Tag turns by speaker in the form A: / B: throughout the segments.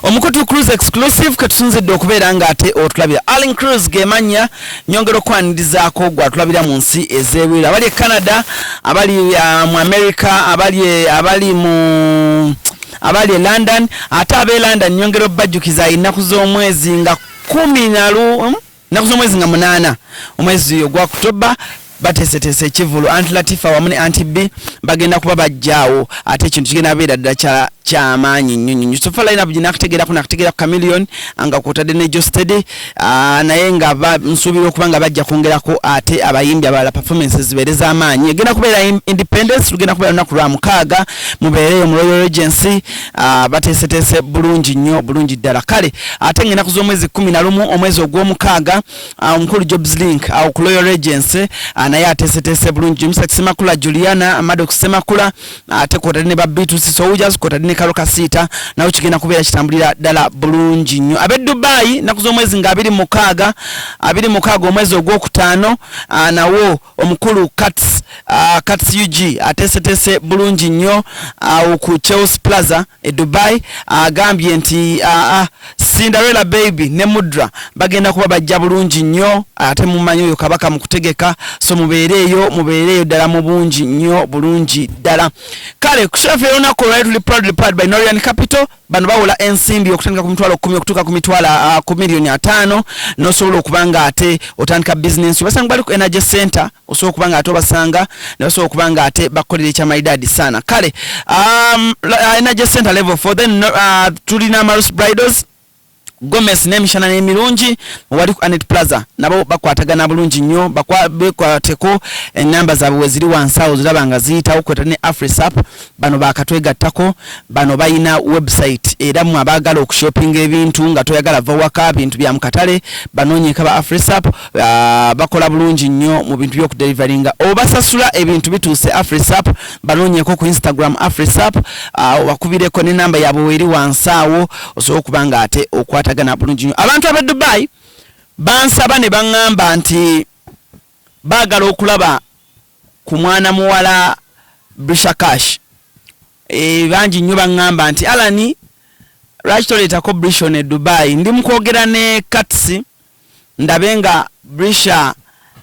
A: Omukutu Cruise exclusive katunzidde okubeera nga ate otulabira Allen Cruise gemanya nyongero kwanirizaako gwa tulabira mu nsi ez'ebweru abali Canada abali mu America abali London ate abe London nyongero bajjukiza inaku z'omwezi nga 10 naku z'omwezi nga 8 omwezi ogwa October batesetese ekivulu Anti Latifa wamu ne Anti B bagenda kuba bajjaawo ate ekintu kigenda beera ddala kyamaanyi nnyo sofa line up ginakutegeerako nakutegeera ku Chameleon nga kwotadde ne Jostedi naye nga nsuubira okuba nga bajja kwongerako ate abayimbi abalala performances zibeere z'amaanyi egenda kubeera Independence lugenda kubeera lunaku lwa 6 mubeereyo mu Royal Regency batesetese bulungi nnyo bulungi ddala kale ate ng'ennaku z'omwezi 11 omwezi ogw'omukaaga omukulu Jobs Link awo ku Royal Regency naye atesetese bulungi Mr. Semakula Juliana Maddox Semakula ate kwotadde ne Beatrice Soldiers kwotadde ne Karo Kasita nawe kigenda kubeera kitambulira ddala bulungi nnyo abe Dubai naku z'omwezi nga 26 omwezi ogwokutaano nawo omukulu Cats UG atesetese bulungi nnyo ku Chelsea Plaza e Dubai agambye nti Cinderella Baby ne Mudra bagenda kuba bajja bulungi nnyo ate mumanyi oyo kabaka mu kutegeka so mubeereyo ddala mu bungi nnyo bulungi ddala kale kushafe lunaku olwali tuli proud by Norian Capital bano bawola ensimbi okutandika ku mitwalo 10 okutuuka ku mitwalo ku milioni 5 nosobola okubanga ate otandika business basanga bali ku Energy Center osobola okubanga ate obasanga ne basobola okubanga ate bakolera ekyamaidadi sana kale Energy Center level 4 then tulina Marus Bridals Gomez n'emishana n'emirungi wali ku Anet Plaza nabo bakwatagana bulungi nnyo bakwateko enamba zaabwe weziri wansi awo ziraba nga ziyitawo kweta ne AfriSap bano bakatwegattako bano bayina website era mu abaagala okushoppinga ebintu nga toyagala vawaka bintu bya mukatale banoonyeka ba AfriSap bakola bulungi nnyo mu bintu by'okudelivaringa obasasula ebintu bituuse AfriSap banoonyeko ku Instagram AfriSap wakubireko ne namba yaabwe weri wansi awo osobola okubanga ate okwatagana bulungi nnyo abantu ab'e Dubai bansaba ne baŋŋamba nti baagala okulaba ku mwana muwala Brisha Cash bangi nnyo baŋŋamba nti Alani lwaki toleetako Brisha ne Dubai ndi mukwogera ne Katsi ndabe nga Brisha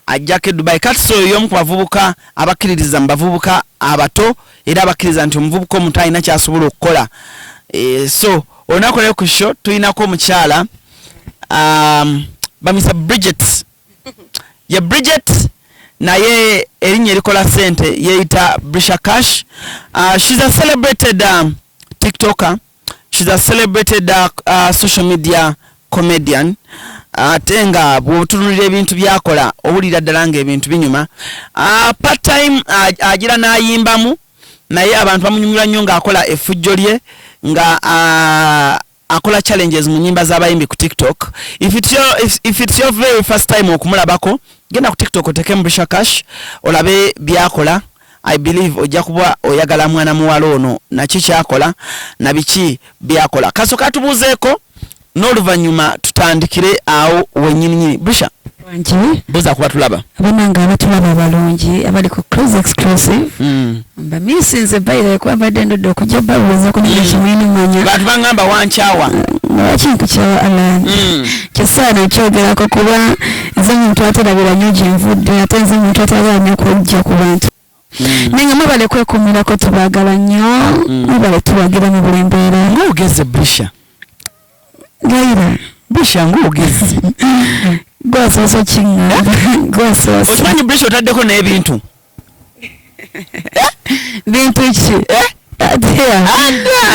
A: ajjako e Dubai Katsi oyo y'omu ku bavubuka abakkiririza mu bavubuka abato era abakkiriza nti omuvubuka omuto alina ky'asobola okukola so olunaku lero ku show tulinako omukyala bamisa Bridget ye Bridget naye erinnya erikola sente yeeyita Brisha Cash she's a celebrated TikToker she's a celebrated social media comedian ate nga bw'otunulira ebintu byakola owulira ddala nga ebintu binyuma part time agira n'ayimbamu naye abantu bamunyumira nnyo ng'akola effujjo lye nga akola challenges mu nyimba z'abayimbi ku TikTok if it's your very first time okumulabako genda ku TikTok otekemu Brisha Cash olabe byakola I believe ojja kuba oyagala mwana muwala ono naki kyakola na biki byakola kasoka tubuzeeko n'oluvannyuma tutandikire awo wennyini Brisha buza kuba tulaba
B: abananga abatulaba abalungi abali ku Cruise exclusive bamisinze bayire kuba badde ndodde okujja babuuza ku nini kimwini manya
A: bantu baŋŋamba wankyawa
B: kintu kyawa Alani kisaana kyogerako kuba nze muntu aterabira nnyo gyenvudde ate nze muntu atalaba nnyo kujja ku bantu naye mubale kwekumirako tubaagala nnyo mubale tubagira mu buli mbeera
A: ng'ogeze Brisha
B: gaira
A: Brisha ng'ogeze
B: gwasoso kinga gwasoso
A: okimanyi Brisha otaddeko n'ebintu
B: bintu ki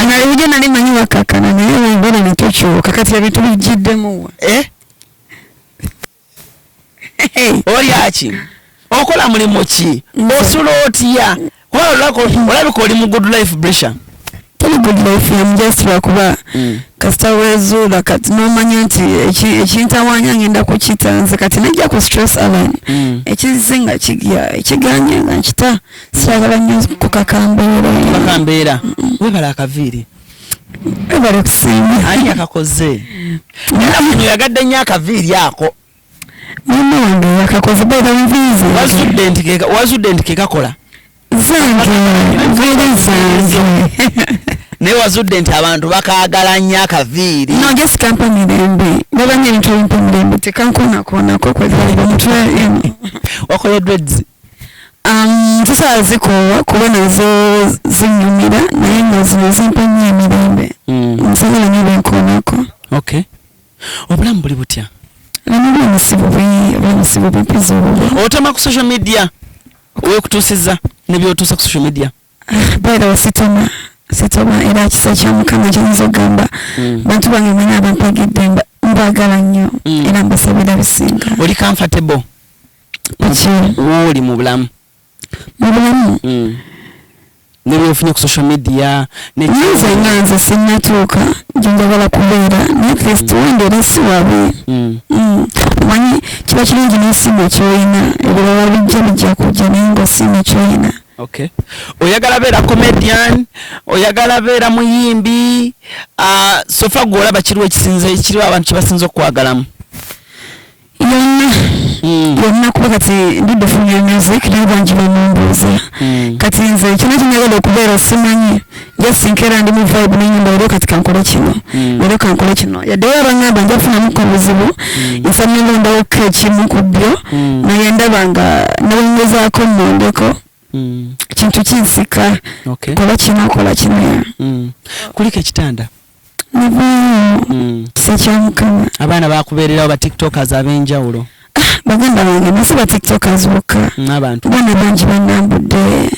B: nalibyo nali manyi wakakana naye mbona netokyuka kati ebintu bijjiddemu
A: olyaki okola mulimu ki osula otya olabika oli mu good life Brisha
B: teli good life I'm just lwakuba kasita wezuula kati n'omanya nti ekintawanya ngenda kukitanze kati najja ku stress Alani ekizinga ekiganye nga nkita siragala nnyo kukakambeera
A: webala akaviiri
B: webala okusiima
A: ani akakoze era muno yagadde nnyo akaviiri ako
B: mama wange yakakoze baida nviizi
A: wazudde nti kekakola
B: zange nviiri zange
A: naye wazudde nti abantu bakaagala nnyo akaviiri.
B: No, just company mirembe nabanye ebintu mirembe tekankonakonako kwegaliba mutwe eno.
A: Wakola dreads?
B: Sasa zikowa kuba nazo zinyumira naye nga zino zimpa nnyo emirembe. Nsagala nnyo benkonako.
A: Okay. Obulamu buli butya?
B: Obulamu bubi pizza obubi.
A: Otama ku social media wekutuusiza ne byotuusa ku social media?
B: Baada wasitoma era kisa kya Mukama kyinza ogamba bantu bange mwena abampagidde mbagala nnyo era mbasabira bisinga.
A: Oli comfortable? Oli mu bulamu?
B: Mu bulamu?
A: Ne byofunye ku social media
B: nze sinnatuuka gyendagala kubeera ne kristo wendera si wabi. Omanyi kiba kirungi n'esimu kyoyina ebirala bijja kujja naye ng'osimu kyoyina.
A: Okay. Oyagala beera comedian, oyagala beera muyimbi, sofa gwolaba kiriwo kiriwo abantu kibasinza okukwagalamu? Yonna kuba kati ndidde funya music naye bangi bamumbuuza kati nze kino kinyagala okubeera simanyi just nkera ndi mu vibe n'enyumba leero kati kankole kino yadde wabangamba nja kufunamuko obuzibu nsa nilondawo kekimu ku byo naye ndaba nga nawongezaako mmondeko kintu kinsika kola kino kuliko ekitanda
B: kisa kya Mukama.
A: Abaana bakubeererawo ba tiktokers ab'enjawulo?
B: Baganda bange nasi ba tiktokers bokka baana bangi banambudde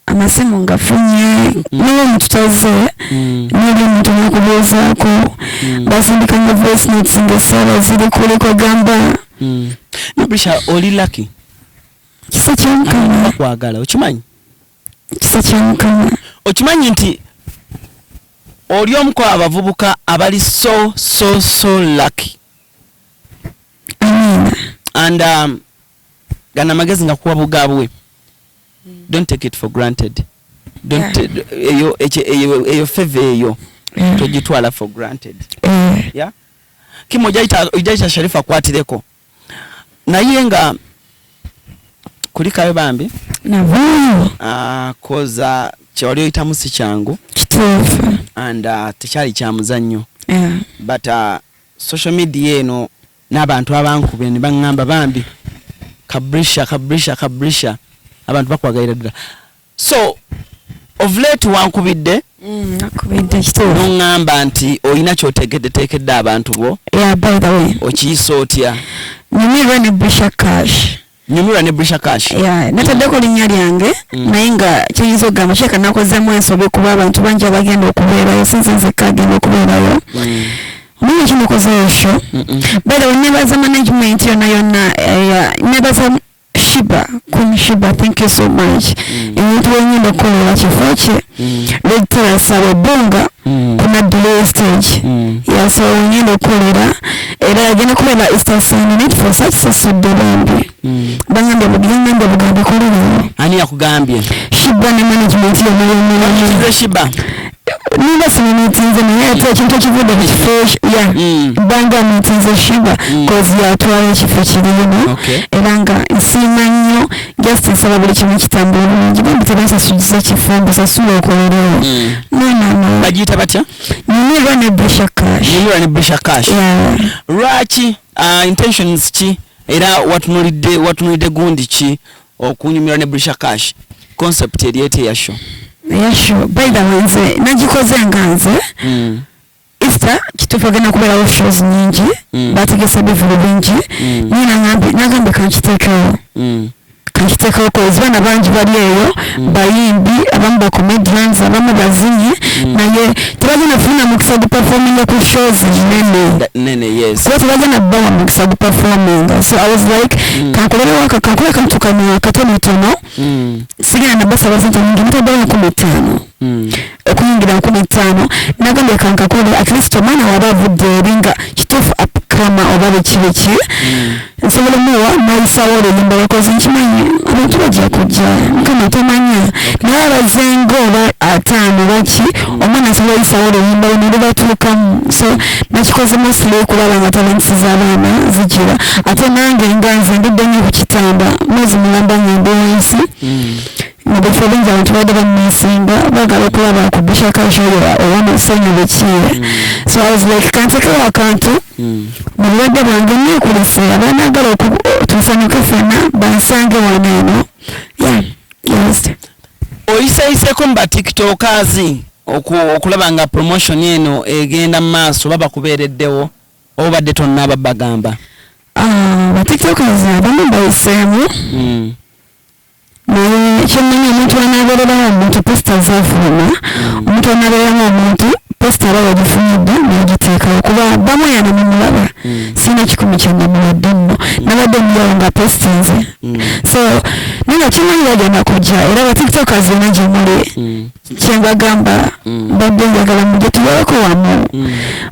B: amasimu ngafunye naye omuntu taze noli omuntu nakubuuzaako basindika nga voice notes ngaessaawa ziri kuliko gamba
A: Nabrisha oli lucky?
B: Kisa kya Mukama
A: bakwagala okimanyi?
B: Kisa kya Mukama
A: okimanyi nti oli omu ku abavubuka abali so lucky. And gana magezi nga kuwa bugabwe. Don't take it for granted. Eyo favor eyo tojitwala for granted. Yeah. Kimo jaita Sharifa kwatireko. Naye nga kulikayo bambi koza kyali oyitamu si kyangu
B: kituufu
A: and tekyali kya muzannyo but social media eno n'abantu abankube ne baŋŋamba bambi kabrisha abantu bakwagalira ddala so of late wankubidde kituufu n'ŋŋamba nti olina kyoteekedde abantu bo
B: by the way
A: okiyisa otya?
B: nyumirwa ne Brisha Cash. Nataddeko linnya lyange naye nga kiyinza okugamba kyeka nakozeemu ensobi kuba abantu bangi abagenda okubeerayo sinze nzekka agenda okubeerayo omanyi kinokozeeyo sho bera nebaza management yonna nebaza Queen Shiba, thank you so much. Emuntu wenyine okukolera kifo kye Red Bonga kuna delay stage so wenyine okukolera era agenda kubeera Eastern Sun Net for success bambi bangambye bugambe kolera.
A: Ani yakugambye?
B: Shiba ne management yonna
A: Shiba
B: Nina sinitinze naye ate ekintu ekivude mu kifo banga mutinze Shiba kozi yatwala ekifo kirino era nga nsiima nnyo just nsaba buli kimu kitambula bulungi bambi tebasasuliza kifo basasula okolerewo no
A: bagiyita batya?
B: Nyumirwa ne Brisha Cash
A: lwaki intentions ki era watunulidde gundi ki okunyumirwa ne Brisha Cash concept eriyete ya show?
B: Sure. By the way, nze nagikoze nga nze Easter kituufu agenda kubeerawo shows nyingi bategesa bivulu bingi nagambe kankiteekawo kozi baana bangi bali eyo bayimbi abamu bacomedians abamu bazinyi naye tebagenda kufuna mukisa guperforminga ku shows nene kuba tebagenda bawa mukisa guperforminga so I was like kankole kantu kano katonotono sigenda nabasaba sente nyingi mutabawo 15 okuyingira 15 nagambye kankakole at least omwana waba avudde eringa kituufu upcama oba bekibeki nsobola muwa nayisawo oluyimba yakoze nkimanyi abantu bajja kujja Mukama tomanya naye abazenga oba 5 baki omwana asobola yisawo oluyimba luno lubatuukamu so nakikoze mostly kulaba nga talents z'abaana zigira ate nange nga nze ndidde nnyo ku kitanda mwezi mulamba ngende wansi mu bifo bingi abantu badde banneesimba baagala okulaba ku Busha Culture ow'amasenyu bekiire. So I was like kantekewo akantu mu bulwadde bwange neekulise abaanaagala tunsanyuke ffenna bansange wano eno.
A: Oyiseyiseeko mu batiktokers okulaba nga promotion eno egenda mu maaso baba kubeereddewo obadde tonna babagamba?
B: Batiktokers abamu bayiseemu naye kyemmanyi omuntu anaabeereramu omuntu posita zaafuluma omuntu anaabeereramu omuntu posita aba yagifunidde n'agiteekawo kuba bamuyana mumulaba sina 10 kyennamuwadde nno nabadde muyawo nga positinze so naye kimanyi bagenda kujja era batiktokers yona gye muli kyembagamba badde njagala mujje tubeeko wamu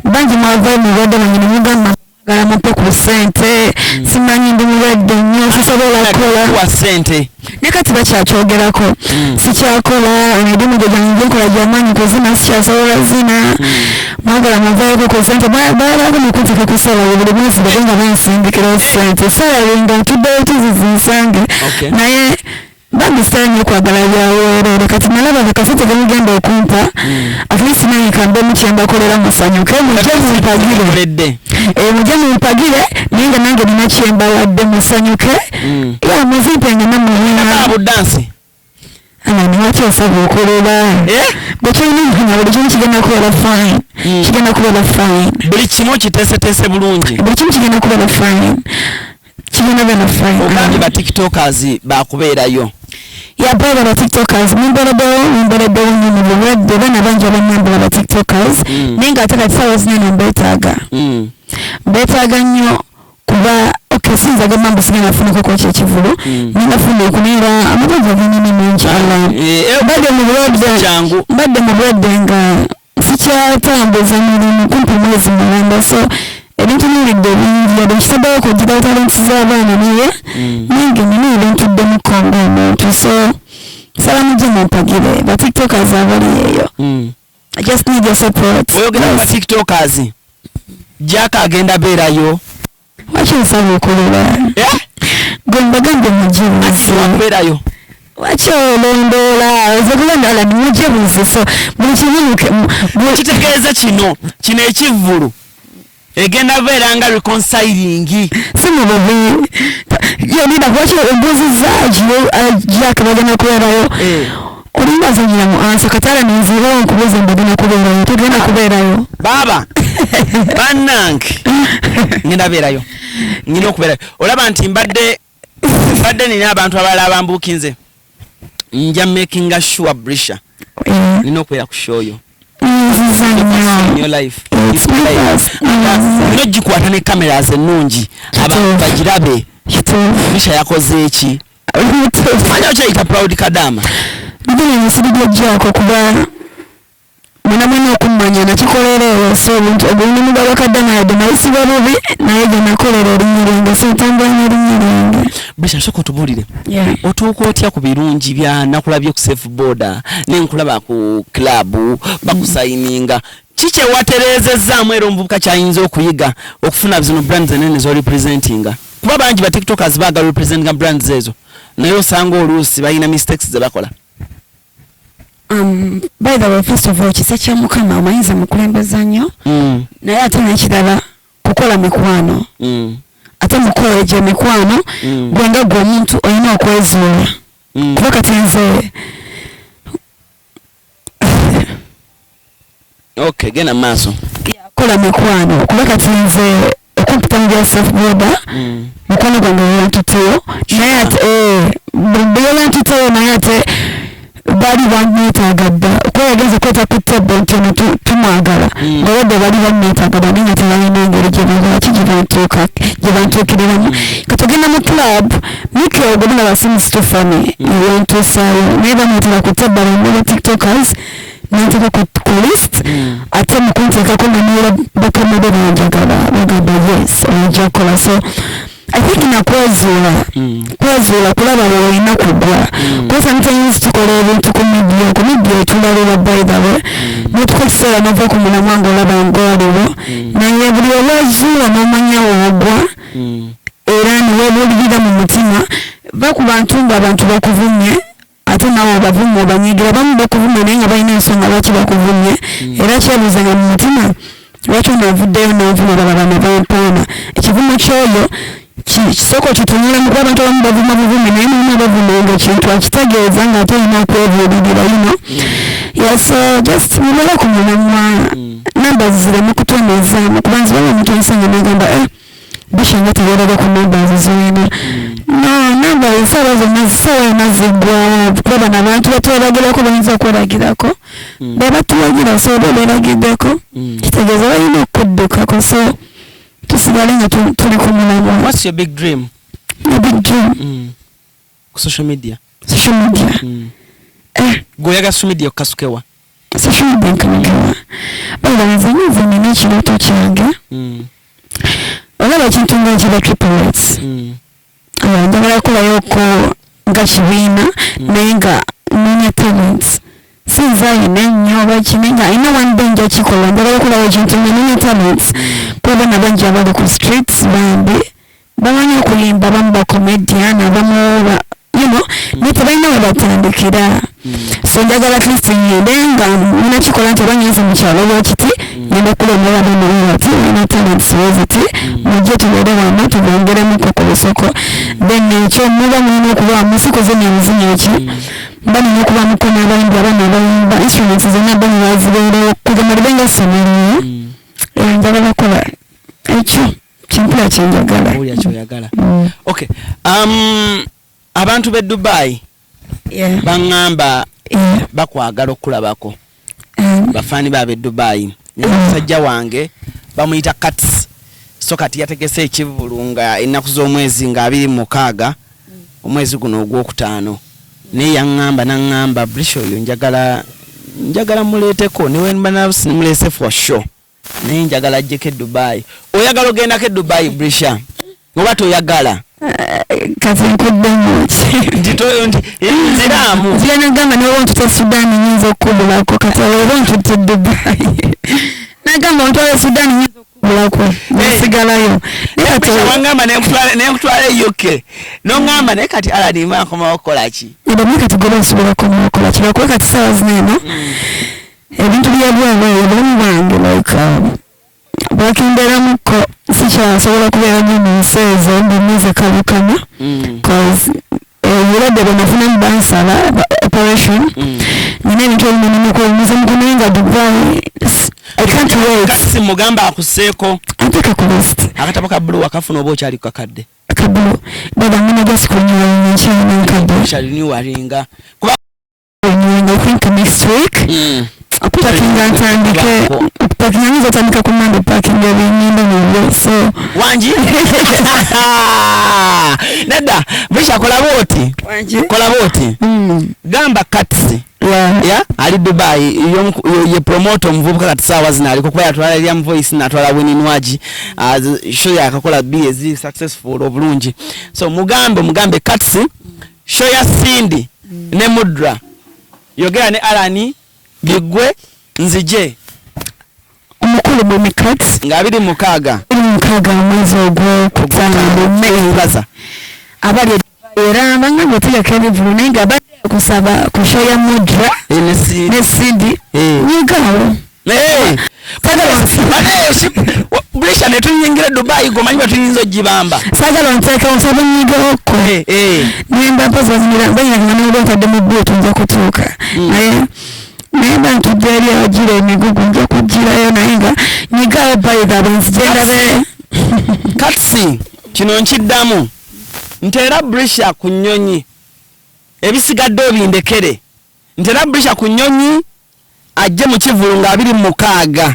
B: bangi mwavaayo mulwadde banyina mugamba galamupe ku ssente simanyi ndi mulwadde nnyo sisobola kukola
A: ssente
B: ne kati bakyakyogerako sikyakola emidimu gye gyange nkola gyamaanyi kuzina sikyasobola zina mwagala mavaayoko ku ssente balaba mukutika ku sala buli mwezi bagenga bansindikira ssente salalinga ntuddeyo tuzizinsange naye bambisitanye okwagala byaweerere kati nalaba akasente gemugenda okumpa at least nange kambe mukyembakolera musanyuke mujje mumpagire mujje mumpagire naye nga nange nina kyembawadde musanyuke ya muzimpenga namubudansi niwaki osaba okolera bwekyolina omukanya buli kimu kigenda kubeera fine kigenda kubeera fine
A: buli kimu kiteeseteese bulungi
B: buli kimu kigenda kubeera fine kigenda beera fine
A: obangi batiktokers bakubeerayo
B: yabaira ba tiktokers mumbereddewo nnyo mu bulwadde baana bangi abanyambula ba tiktokers naye ng'ate kati saawa zinene mbeetaaga nnyo kuba sinza gamba mbusigana nafunako kwekyo ekivulu ningafuna okuneera amagezi agenene mangi mbadde mu bulwadde nga sikyatambuza mirimu kumpi mwezi mulamba so ebintu nulidde bingi yadde nkisabawo okugira talenti z'abaana naye nange nina ebintudde mu kongo omuntu so sala mujje mumpagire ba tiktokers abali eyo I just need your support.
A: Oyogera ba tiktokers Jack agenda beerayo
B: waki nsaba okolera gwe mbagambe mujebuzi
A: beerayo
B: waki olondoola ozakulondoola nimujebuzi so buli kimu
A: kitegeeza kino ekivvulu egenda beera nga reconciling
B: si mububi yonina waki obuuzizzaagyo Jack bagenda kubeerayo olinga zanyira mu ansa katala ninziirawo nkubuuza mbagenda kubeerayo tugenda kubeerayo
A: baaba bannange ngenda beerayo ngina okubeerayo olaba nti mbadde nina abantu abalala abambuukinze nja making sure Brisha nina okubeera ku show yo nino gikwata ne cameras ennungi abantu bagirabe Brisha yakoze eki manya okyayita proud kadama
B: ndine nsirijja Jack kuba mwena okummanya nakikolera ewo so obulimu bwabakadama yadde nayisibwa bubi naye gye nakolera erinnya sentambula n'erinnya lyange
A: Brisha sooka otubuulire otuuka otya ku birungi bya nakulabye ku safe border nenkulaba ku club bakusayininga kikyewatereezezzaamu era omuvubuka kyayinza okuyiga okufuna zino brands enene zorepresentinga kuba bangi ba tiktokers baagala representinga brands ezo naye osanga oluusi balina mistakes ze bakola.
B: By the way, first of all, kisa kya Mukama amayinza mukulembeza nnyo naye ate n'ekirala kukola mikwano ate mukola egyo mikwano gwenga gwe omuntu olina okwezuula kuba kati nze
A: okay genda maaso
B: kola mikwano kuba kati nze okumputa bya safe border mukwano gwange yantuteo naye ate buli yantuteo naye ate bali bamwetaaga dda okweyageza kweta ku table nti ono tumwagala ng'obadde bali bamwetaaga naye tebalina engeri gye bantuukiriramu katugenda mu club mikyo ogenda basimu stefani yantuusaayo naye bamwetaaga ku table bamwera tiktokers nanteeka ku list ate mukunteekako naneera bakamede banjagala bagamba yes ojja kukola so I think kwezuula kulaba bwolina kugwa kuba sometimes tukola ebintu ku media etulalira by the way notuka ekiseera nova ku mulamwa ng'olaba ng'oliwo naye buli olwezuula n'omanya woogwa era niweebuulirira mu mutima va ku bantu ng'abantu bakuvumye ate nabo bavumye banyigira bamu bakuvumye naye nga balina ensonga lwaki bakuvumye era kyebuzanga mu mutima lwaki onavuddeyo n'ovuma balaba ne bampaana ekivumo ky'oyo kisoko kitunula mu kuba abantu abamu bavuma buvumi naye mulimu abavumanga ekintu akitegeeza ng'ate olina okwebuulirira so just mubere ku mulamwa numbers zireme kutonezaamu kuba nzi baba omuntu ensanga nagamba bisha nga tegerere ku numbers zirina no numbers sawa zonna ziggwawo kuba bano abantu batweragirako bayinza okweragirako bebatuwagira so oba beeragiddeko kitegeeza balina okuddukako so tusigale nga tuli ku mulamwa.
A: What's your big dream?
B: My big dream?
A: Social media.
B: Social media.
A: Goyaga social media okasukewa.
B: Social media nkamagewa. Bala nzanyiza nina ekirooto kyange. Olaba ekintu nga kiba triple X. Njagala kukolayoko nga kibiina naye nga nina talents. Sinzayina ennyo oba kimenga ayina one day nja kikola njagala okulawo ekintu nga nina talents kuba bana bangi abali ku streets bambi bamanyi okuyimba abamu bacomedian abamu naye tebalina we batandikira so njagala at least ngende nga nina kikola nti oba ngenze mu kyalo lwakiti ngenda kulembera abanawe ati olina talents weziti mujje tubeere wano tubongeremuko ku lusoko then ekyo muba mulina okuba musikoze nemizinyo ki banina okuba mukono abayimbi abaana abayimba instruments zonna bani bazibeerewo kugamba libenga essomero njagala kukola ekyo kimpula kyenjagala.
A: Owulira kyoyagala. Okay. Abantu b'e Dubai baŋŋamba bakwagala okulabako bafaani baab'e Dubai musajja wange bamuyita Kats so kati yategese ekivulu nga ennaku z'omwezi nga 26 omwezi guno ogwokutaano naye naŋŋamba Brisha oyo njagala muleeteko newe mulese for sure naye njagala ajjeko e Dubai. Oyagala ogendako e Dubai Brisha oba toyagala?
B: Kati nkuddemu
A: nziramu
B: nzira nagamba neoba ontute Sudan nyinza okukubulako kati oba ontute Dubai nagamba ontwale Sudan nyinza okukubulako nesigalayo
A: wangamba nenkutwala UK noŋŋamba naye kati aladima akomawo okukolaki
B: ebamwe kati goba osobola okomawo okukolaki lwakuba kati saawa zino eno ebintu byabwawayo bulamu bwange like bwakenderamuko sikyasobola kubeera nyo mu nsi ezo mbumize kalukana cause obulwadde bwenafunamu bansala operation nina ebintu ebimaninakwemiza mukunaye nga Dubai I can't wait.
A: Kasi mugamba akuseeko
B: anteka ku list
A: akatabo ka blue akafuna oba okyali kakadde
B: akabulu baba ngina just kunywa nkyalina nkadde
A: kyalinywalinga kuba
B: I think next week okupakinga ntandike okupakinga nyiza otandika ku Monday parking ebinyimba nabyo so
A: wangi nedda Brisha kola booti gamba Katsi ali Dubai ye promote omuvubuka kati saawa zino aliko kuba yatwala Liam Voice natwala Wininwaji show yakakola BSZ successful obulungi so mugambe Katsi show ya Cindy ne Mudra yogera ne Alani Bigwe nzije
B: omukulu mu Katsi
A: nga 26
B: mwezi ogwokutaano mu May abali era bangamba tuyaka ebivulu naye nga badde kusaba ku show ya Mudra ne Cindy nyigawo Brisha
A: netunyingira Dubai gomanyi batuyinza ogibamba
B: sagala nteeka nsaba nyigawoko nemba mpozi banyiragana n'obwentadde mu bbuutu nja kutuuka naye bantu gyeri abagira emigugu nja kugirayo naye nga nyigawo bayiga benzigendabe
A: Katsi kino nkiddamu nteera Brisha ku nnyonyi ebisigadde obindekere nteera Brisha ku nnyonyi ajje mu kivulu nga 26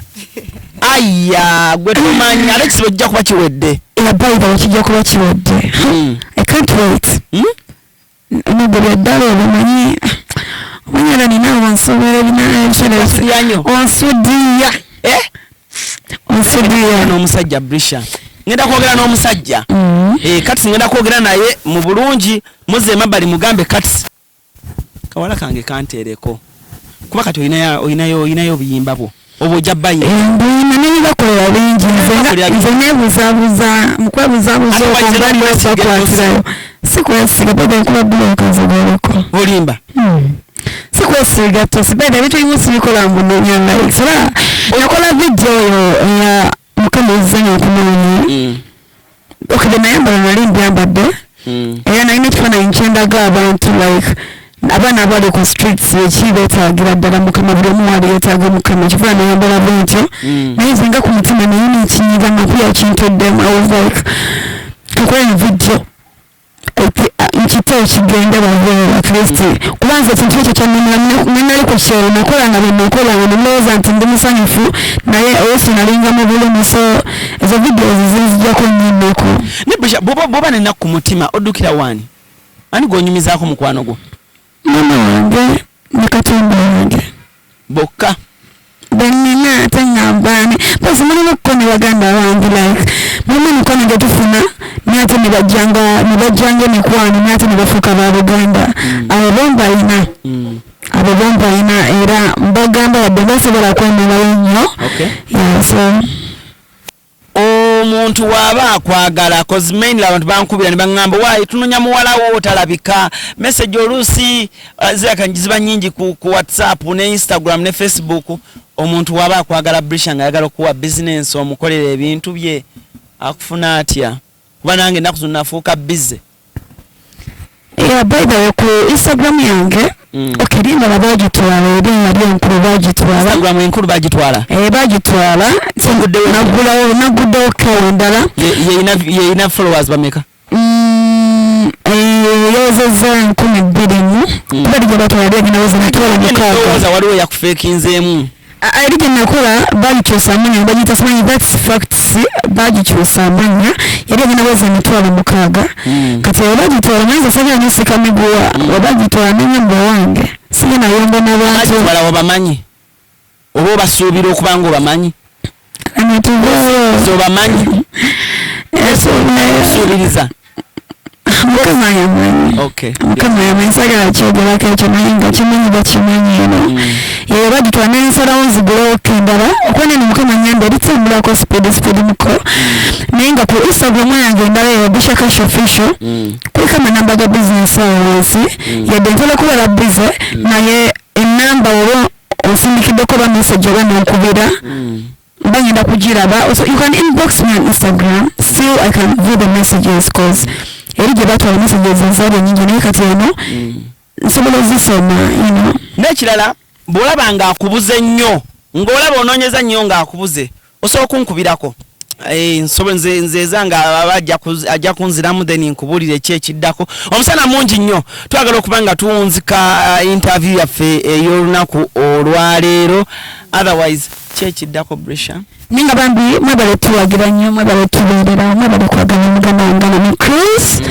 A: aya gwe tumanyi Alex bojja kuba kiwedde
B: bayiga wakijja kuba kiwedde I can't wait nobody adala obumanyi omanyala nina wansobera ebinaaonsudiya
A: n'omusajja Brisha ngenda kwogera n'omusajja Katsi ngenda kwogera naye mu bulungi muze mabali mugambe Katsi kawala kange kanteereko kuba kati oyinayo obuyimba bwo oba ojja bayimba
B: naye bakolera bingi nze nebuzabuza mukwebuzabuza okwambali okwakwatirayo sikwesiga bebe kuba bloka zigoleko
A: bulimba
B: sikwesiga to sibede bitu imusi bikola mbunonya like sala nakola video ya mukamuzanya kumanya okide nayambala nali mbyambadde era nalina ekifaananyi nkyendaga abantu like abaana abali ku streets ekibeetaagira ddala mukama buli omu wali yeetaaga mukama ekifaananyi nayambala bwentyo naye zenga ku mutima naye nekinyiga mapya kintoddemu I was like kakola video nkiteewo kigende baveera at least kubanza ekintu ekyo kyanali ku kyero nakola nga byenakola nga nemulowooza nti ndi musanyufu naye osi nalinga mu bulumu so ezo videos zinzijjako nnyinako
A: nebusha bwoba nenaku ku mutima oddukira waani ani gonyumizaako mukwano gwo
B: mama wange ne katonda wange
A: bokka
B: benina ate ngambani basi mulina okukola ne baganda bange like mulimu emikono gye tufuna naye ate ne bajjanga emikwano naye ate ne bafuuka ba Buganda abo bomba ina era mbagamba wadde basobola kwemalayo nnyo so
A: omuntu waaba akwagala cause mainly abantu bankubira ne baŋŋamba waayi tunonya muwala wo talabika message oluusi zirakanjiziba nnyingi ku WhatsApp ne Instagram ne Facebook omuntu waaba akwagala Brisha nga ayagala okuwa business omukolera ebintu bye akufuna atya kuba nange ennaku zonna nafuuka busy
B: by the way ku Instagram yange okay linda bagitwala erinnya lyenkulu bagitwala
A: Instagram enkulu bagitwala
B: bagitwala naguddewo kewo ndala
A: yeina followers bameka
B: yozeza 12 kuba ligye batwala lyegina weza natwala mukaaga
A: waliwo yakufeekinzeemu
B: eri gye nakola bagikyusa amanya bagiyita simanyi that's facts bagikyusa amanya yali agenda weza emitwalo 6 kati bagitwala naye sabira nisika miguwa wabagitwala nenyumba wange sige nayomba n'abantu
A: wala wabamanyi oba obasuubira okuba nga obamanyi obamanyi suubiriza
B: mukama yamanyi mukama yamanyi sagala kyogerako ekyo naye nga kimanyi bakimanyi eno yewe bagitwala nensalawo nzigulewo endala okwenene mukama nyanda eritambulako speed muko naye nga ku Instagram yange endala eyo Brisha Cash Official kuliko amanamba ga business awo wansi yadde ntera kulala bize naye enamba oba osindikiddeko ba message oba nonkubira banyenda kugiraba so you can inbox me on Instagram still I can view the messages cause eri gye batwala messages ezaali nyingi naye kati eno nsobola ozisoma
A: n'ekirala bw'olaba ng'akubuze nnyo ng'olaba onoonyeza nnyo ng'akubuze osobola okunkubirako nzeeza nga ajja kunziramu then nkubuulire eki ekiddako omusana mungi nnyo twagala okuba nga tuwunzika interview yaffe ey'olunaku olwaleero otherwise kyekiddako Brisha
B: ninga bambi mwebale tuwagira nnyo mwebale tubeerera mwebale kwagala muganangana mu Chris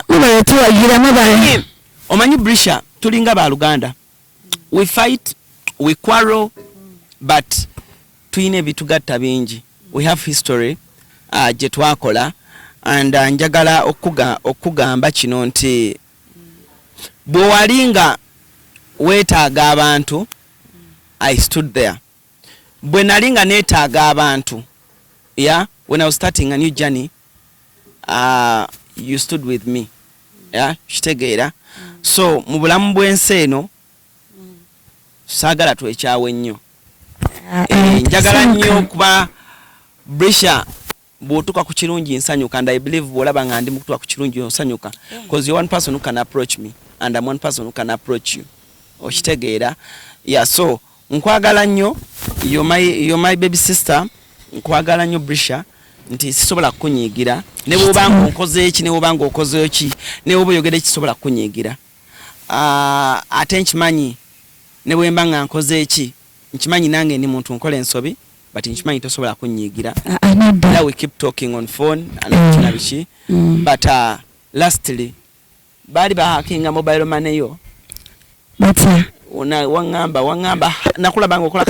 B: mwebale tuwagira mwebale
A: omanyi Brisha tulinga baluganda we fight we quarrel but tuyina ebitugatta bingi we have history gye twakola and njagala okugamba kino nti bwe walinga weetaaga abantu I stood there bwe nalinga neetaaga abantu when I was starting a new journey you stood with me kitegeera so mu bulamu bw'ensi eno saagala twekyawe nnyo njagala nnyo kuba Brisha bw'otuuka ku kirungi nsanyuka and I believe bw'olaba nga ndi mukutuuka ku kirungi nsanyuka because you're one person who can approach me and I'm one person who can approach you okitegeera so nkwagala nnyo you're my baby sister nkwagala nnyo Brisha nti sisobola kukunyiigira ne bw'obanga okoze eki ne bw'obanga okoze ki ne bw'oba oyogera ekisobola kukunyiigira ate nkimanyi ne bwe mba nga nkoze eki nkimanyi nange ndi muntu nkola ensobi but nkimanyi tosobola kunnyiigira now we keep talking on phone and kinabiki but lastly baali bahakinga mobile money yo wangamba nakulabanga okola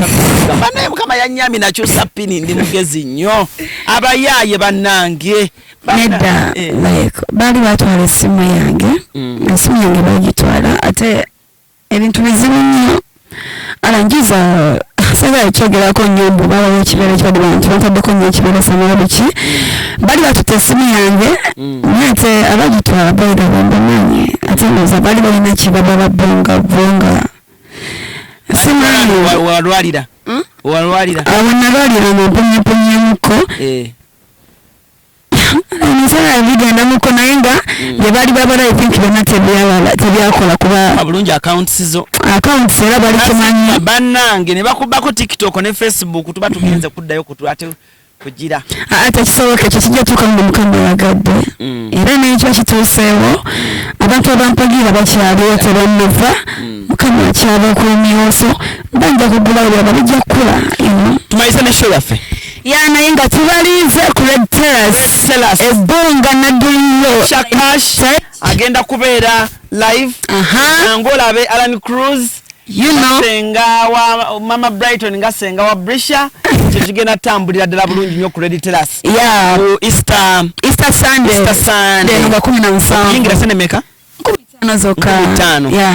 A: naye mukama yanyami nakyusa pini ndi mugezi nnyo abayaaye bannange
B: nedda like baali batwala essimu yange essimu yange bagitwala ate ebintu bizibu nnyo alangiza sagala kyogerako nyombo babawo ekibeera kyabadde bantu bataddeko nnyo ekibeera samawabiki bali batuta essimu yange nate abagitwala bayira bambamanyi ate ndowooza bali balina kibaba babonga simanyi
A: walwalira
B: awo nalwalira nomponyeponyemuko nisala bigendamuko naye nga bye bali babala I think byonna tebyakola kuba
A: bulungi accounts
B: era bali kimanyi
A: bannange ne bakubako TikTok ne Facebook tuba tugenze kuddayo ate kugira
B: ate kisoboka ekyo kijja tuuka mu Mukama yagadde era n'ekyo kituuseewo abantu abampagira bakyaliwo tebanova Mukama akyabakuumyewo so banja kugulawo byaba bijja kukula
A: tumalise ne show yaffe
B: naye nga tubalize ku Red Terrace ebbonga nadduliro
A: Shakash agenda kubeera live ng'olabe Alan Cruz senga wa Mama Brighton nga senga wa Brisha kigenda tambulira ddala bulungi nnyo ku Red Terrace ku Easter Sunday
B: nga 17
A: yingira sene meka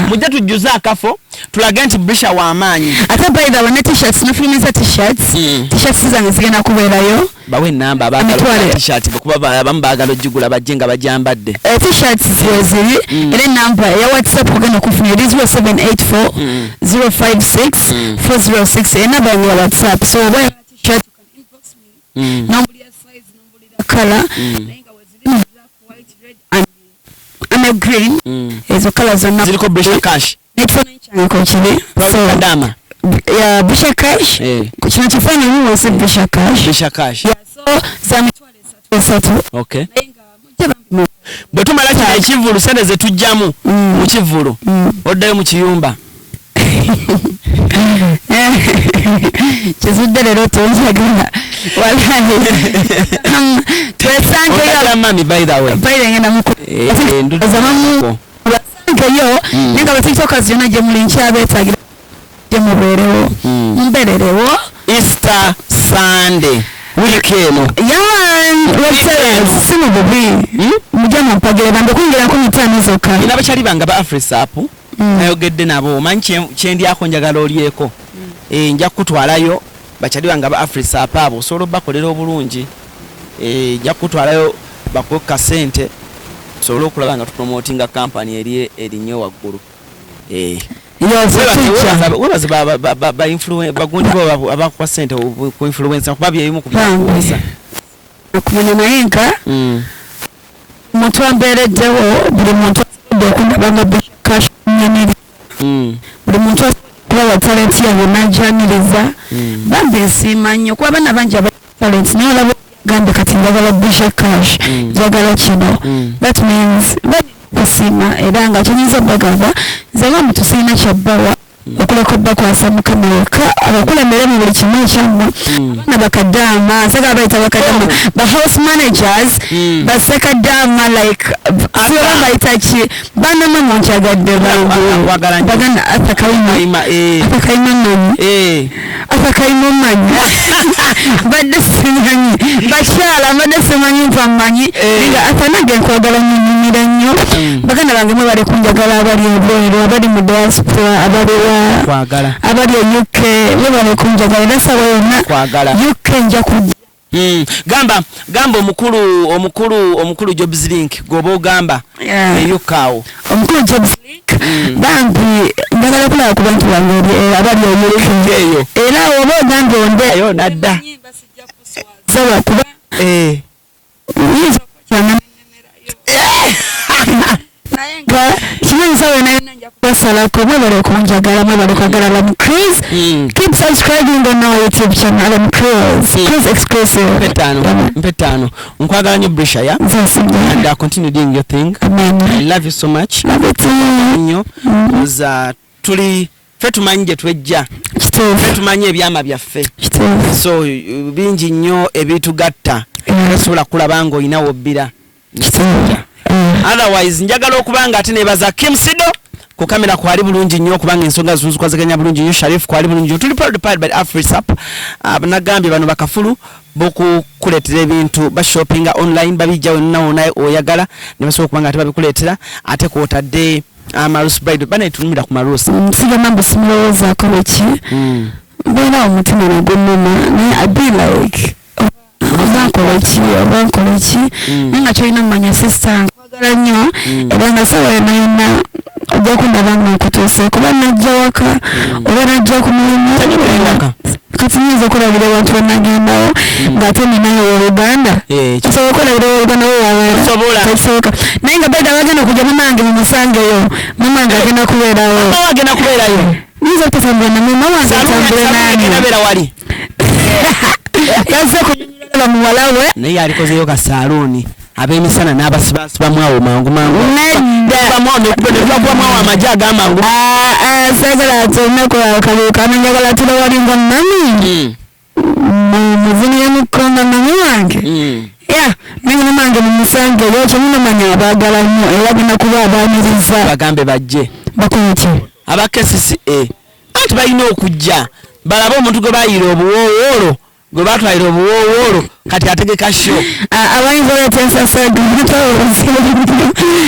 A: mujja tujjuza akafo tulage nti Brisha w'amaanyi
B: ate bayida wane t-shirts nafulumisa t-shirts zange zigenda kubeerayo
A: bawe enamba abagala t-shirt kuba abamu baagala ogigula bajje nga bajambadde
B: t-shirts ziri era enamba ya WhatsApp ogenda okufuna eri 0784 056 406 enamba yange ya WhatsApp so oba t-shirt inbox me nombulira size nombulira color naye nga weziri black white red and green ezo colors zonna
A: ziliko Brisha Cash
B: nekifaananyi kyange kokiri
A: dama
B: ya Brisha Cash kino kifaananyi wose Brisha Cash so za mitwalo 3
A: okay bwe tumala kino ekivulu sente ze tujjamu mu kivulu oddayo mu kiyumba
B: kizudde leero tonjagala
A: twesangeyo mami by the way
B: ngenda mukuzamankeyo naye nga batiktokas yonna gye muli nkyabeetagira gye mubeerewo mumbeererewo
A: Easter Sunday week eno
B: si mu bubi mujja mumpagire bambe kuyingirako 5 zokka
A: ina bakyali bange ba Afrisap nayogedde nabo omanyi kyendyako njagala olyeko nja kutwalayo bakyali bange ba Afrisap abo osobola obakolera obulungi nja kutwalayo bakweka sente osobola okulaba nga tupromotinga kampani erinyo waggulu webaze bagundi abakuwa sente ku influencer kuba byebimu kubyakuwesa
B: okumanya naye nka omuntu ambeereddewo buli muntu asobodde okundabanga Cash nyaniriza buli muntu kuba talenti yawe najaniriza bambi nsiima nnyo kuba abaana bangi aba talent naye olaba gambe kati njagala Brisha Cash njagala kino that means kusiima era nga kinyinza bagamba nze nga muntu sirina kyabbawa okuleka bakwasa Mukama wekka abakulembere mu buli kimu ekyammwe abaana bakadaama nsagala bayita bakadaama ba house managers basekadaama like siba bayita ki banamwe munkyagadde baganda atakayima manyi badde simanyi bakyala badde simanyi mpammanyi nga atanage nkwagala nyunyumira nnyo baganda bange mwe bali kunjagala abali ebweru abali mu diaspora abali e UK mwe bali kunjagala era sawa yonna UK nja kujja
A: gamba omukulu Jobs Link goba ogamba eyukawo
B: omukulu Jobs Link bambi njagala kulaba ku bantu bange abali eyo era oba ogambye ondeyo
A: nadda
B: sawa kuba naye nga kimanyi sawa yonna nja kubasalako mwe bali okunjagala mwe bali kwagala Alan Cruz keep subscribing on our YouTube channel Alan Cruz exclusive
A: mpetano nkwagala nnyo Brisha and continue doing your thing.
B: Amen.
A: I love you so much.
B: Love you too.
A: nnyo tuli ffe tumanyi gye twejja ffe tumanyi ebyama byaffe so bingi nnyo ebitugatta osobola kulaba nga olina wobbira otherwise njagala okubanga ate nebaza Kim Sido ku kamera kwali bulungi nnyo kubanga ensonga zunzukwazaganya bulungi nnyo Sharif kwali bulungi nnyo tuli proud by Afrisap nagambye bano bakafulu bokukuleetera ebintu bashoppinga online babijja wonna oyagala ne basobola kubanga ate babikuleetera ate kwotadde Marus Bride bana etunumira ku Marus
B: siga mambo simulowoozaako beki mbona umutima nagumuma naye I be like obankoleki nga kyolina mumanya sister nkwagala nnyo era nga sawa yonayona ojja kundaba nga nkutuuse kuba najja waka oba najja ku mulimu kati nyinza okulabira abantu benagendawo ng'ate ninayo Uganda kisobola okulabira Uganda wowatekisoboka naye nga beda bagenda okujja mamange mumusangeyo mamange agenda kubeerayo nyinza okutambula na mama wange atambule nani yazze kunyunyulira muwala we
A: naye alikozeyo ka salooni ab'emisana n'abasibasibamu awo mangu neddabamu amagye agamangu
B: sagala atonaku akabuuka njagala tula walinga mami muzinire mukonga mami wange nange mamange mumusange ekyo munamanya abaagala nnyo era bagenda kuba abaaniriza
A: bagambe bajje
B: bakoki
A: aba KCCA anti balina okujja balabe omuntu gwe baayira obuwoowoolo gwe batwalira obuwoowoolo kati ategeka sho
B: abayinza oleetensasadu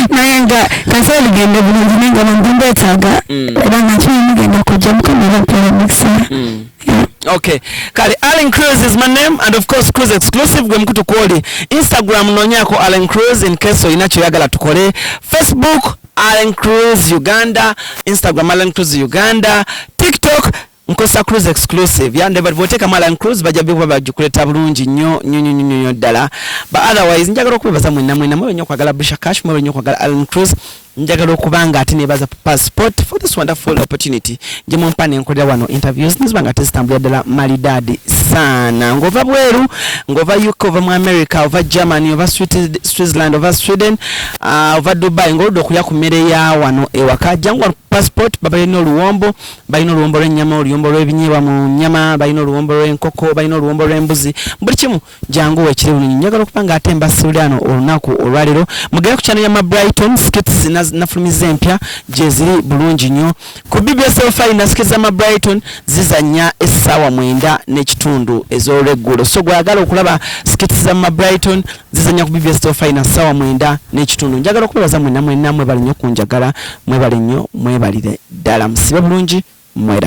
B: naye nga kansobola ligenda bulungi naye nga bantu mbeetaaga era nga kimugenda kujja mukamera mpulomikisa
A: Okay, kale Allen Cruz is my name, and of course Cruz exclusive gwe mkutu kwoli Instagram nonyako Allen Cruz in case oyinacho yagala tukole, Facebook Allen Cruz Uganda, Instagram Allen Cruz Uganda, TikTok Nkosa Cruz exclusive yande bavoteka Allen Cruz bajabe kuba bajukuleta bulungi nnyo ddala, but otherwise njagala okubaza mwenna mwe nnyo kwagala Brisha Cash mwe nnyo kwagala Allen Cruz njagala okubanga ati nebaza passport for this wonderful opportunity je mumpane enkolera wano interviews nizibanga testambula ddala malidadi sana ngova bweru ngova UK ova mu America ova Germany ova Switzerland ova Sweden ova Dubai ngoludo kulya ku mmere ya wano ewaka jangwa passport babalina oluwombo balina oluwombo lw'ennyama oluwombo lw'ebinyeebwa mu nnyama balina oluwombo lw'enkoko balina oluwombo lw'embuzi buli kimu jangu wekiri bulungi njagala okubanga ate mbasuulirano olunaku olwaliro mugere ku channel ya Brighton skits nafulumiza empya gye ziri bulungi nnyo ku BBS Ofina skits za Brighton zizanya essaawa 9 n'ekitundu ez'olweggulo so gwagala okulaba skits za Brighton zizanya ku BBS Ofina essaawa 9 n'ekitundu njagala okubaza mwenna mwe bali nnyo kunjagala mwe bali nnyo mwebalire ddala musibe bulungi mwera